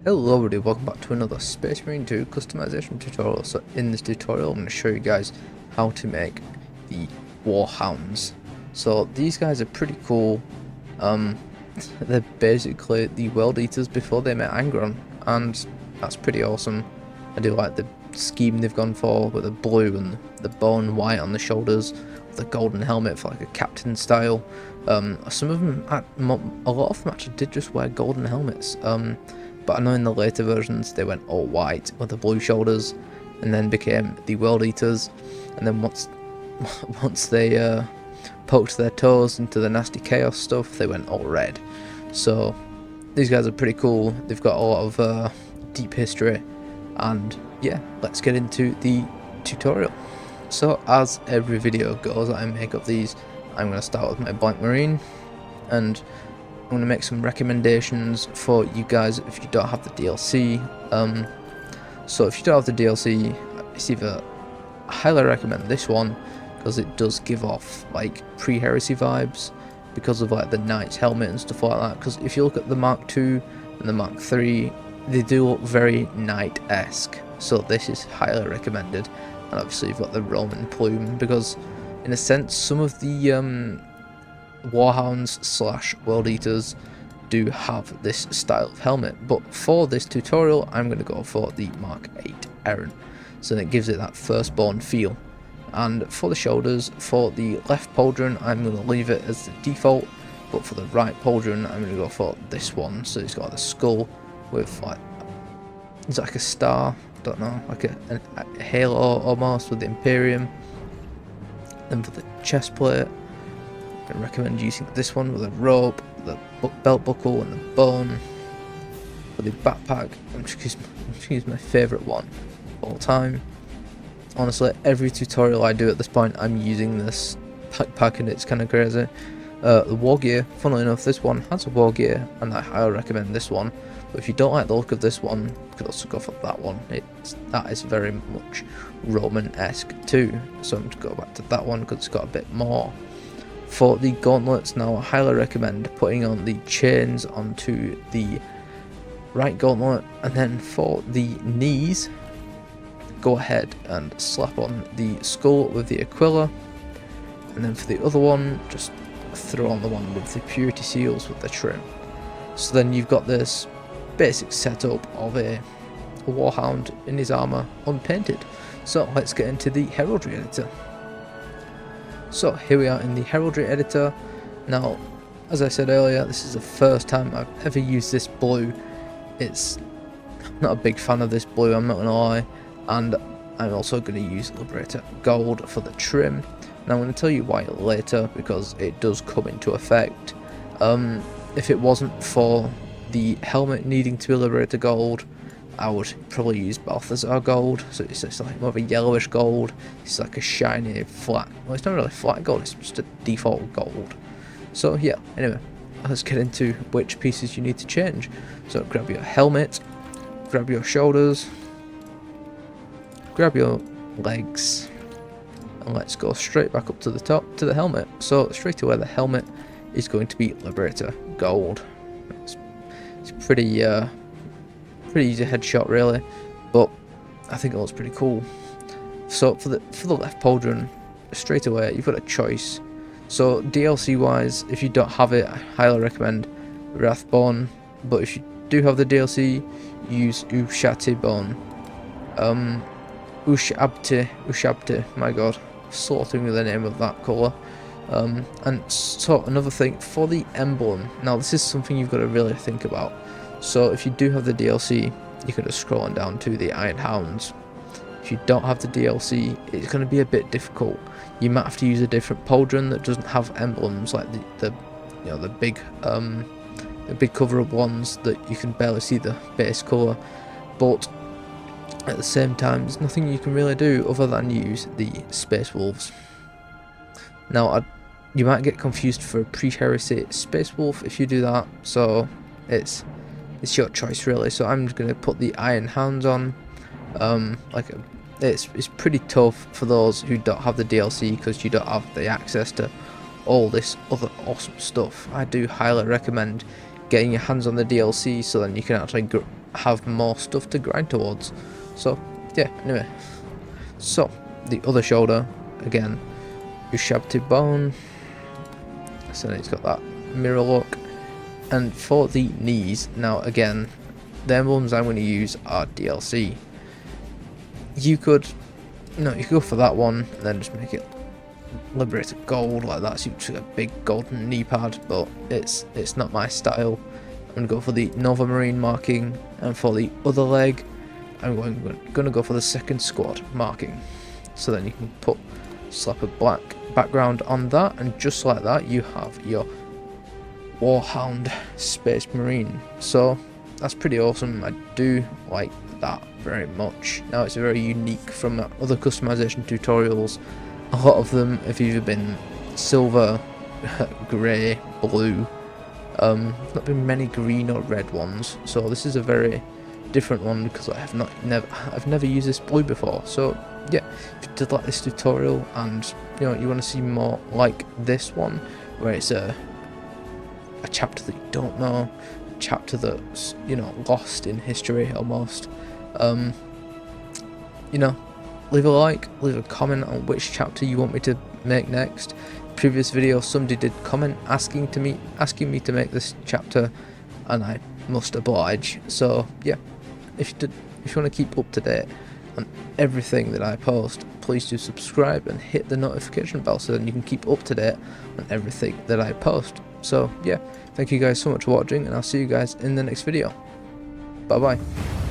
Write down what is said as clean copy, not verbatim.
Hello everybody, welcome back to another Space Marine 2 customization tutorial. So in this tutorial I'm going to show you guys how to make the Hounds. So these guys are pretty cool. They're basically the World Eaters before they met Angron, and that's pretty awesome. I do like the scheme they've gone for with the blue and the bone white on the shoulders, the golden helmet for like a captain style. Some of them, a lot of them actually did just wear golden helmets. But I know in the later versions they went all white with the blue shoulders, and then became the World Eaters. And then once they poked their toes into the nasty chaos stuff, they went all red. So these guys are pretty cool. They've got a lot of deep history, and yeah, let's get into the tutorial. So as every video goes that I make of these, I'm going to start with my blank marine, and I'm going to make some recommendations for you guys if you don't have the DLC. So if you don't have the DLC, it's either, I highly recommend this one because it does give off like pre-heresy vibes because of like the knight's helmet and stuff like that. Because if you look at the Mark II and the Mark III, they do look very knight-esque. So this is highly recommended. And obviously you've got the Roman plume, because in a sense some of the Warhounds / World Eaters do have this style of helmet, but for this tutorial I'm going to go for the Mark VIII Eren, so it gives it that firstborn feel. And for the shoulders, for the left pauldron I'm going to leave it as the default, but for the right pauldron I'm going to go for this one. So it's got the skull with like, it's like a star, don't know, like a halo almost with the Imperium. Then for the chest plate, I recommend using this one with a rope, the belt buckle and the bone. For the backpack, I'm just use my favourite one of all time. Honestly, every tutorial I do at this point I'm using this backpack, and it's kind of crazy. The war gear, funnily enough, this one has a war gear, and I highly recommend this one. But if you don't like the look of this one, you could also go for that one. That is very much Roman-esque too, so I'm going to go back to that one because it's got a bit more. For the gauntlets now, I highly recommend putting on the chains onto the right gauntlet, and then for the knees, go ahead and slap on the skull with the Aquila, and then for the other one, just throw on the one with the purity seals with the trim. So then you've got this basic setup of a warhound in his armour unpainted. So let's get into the heraldry editor. So here we are in the heraldry editor. Now, as I said earlier, this is the first time I've ever used this blue. I'm not a big fan of this blue, I'm not gonna lie, and I'm also going to use Liberator Gold for the trim. Now I'm going to tell you why later, because it does come into effect. If it wasn't for the helmet needing to be Liberator Gold, I would probably use Balthazar Gold. So it's just like more of a yellowish gold. It's like a shiny flat, well, it's not really flat gold, it's just a default gold. So yeah, anyway, let's get into which pieces you need to change. So grab your helmet, grab your shoulders, grab your legs, and let's go straight back up to the top to the helmet. So straight away the helmet is going to be Liberator Gold. It's pretty easy headshot really, but I think it looks pretty cool. So for the left pauldron, straight away you've got a choice. So DLC wise, if you don't have it, I highly recommend Wrathbone, but if you do have the DLC, use Ushabti, my god, slaughtering with the name of that colour. And so another thing, for the emblem, now this is something you've got to really think about. So if you do have the DLC, you can just scroll on down to the Iron Hounds. If you don't have the DLC, it's going to be a bit difficult. You might have to use a different pauldron that doesn't have emblems, like the big cover-up ones that you can barely see the base colour. But at the same time, there's nothing you can really do other than use the Space Wolves. Now, you might get confused for a pre-heresy Space Wolf if you do that, so it's your choice really. So I'm just going to put the Iron Hounds on. It's pretty tough for those who don't have the DLC because you don't have the access to all this other awesome stuff. I do highly recommend getting your hands on the DLC, so then you can actually have more stuff to grind towards. So yeah, anyway, so the other shoulder, again, Ushabti bone, so it's got that mirror look. And for the knees, now again, the emblems I'm going to use are DLC. You could go for that one and then just make it Liberator gold like that, so you just get a big golden knee pad, but it's not my style. I'm going to go for the Nova Marine marking, and for the other leg I'm going to go for the second squad marking. So then you can slap a black background on that, and just like that you have your Warhound Space Marine. So that's pretty awesome. I do like that very much. Now it's very unique from other customization tutorials. A lot of them have either been silver, grey, blue. Not been many green or red ones. So this is a very different one because I've never used this blue before. So yeah, if you did like this tutorial and you want to see more like this one, where it's a chapter that you don't know, a chapter that's lost in history almost, leave a like, leave a comment on which chapter you want me to make next. Previous video, somebody did comment asking me to make this chapter, and I must oblige. So yeah, if you want to keep up to date on everything that I post, please do subscribe and hit the notification bell so then you can keep up to date on everything that I post. So yeah, thank you guys so much for watching, and I'll see you guys in the next video. Bye bye.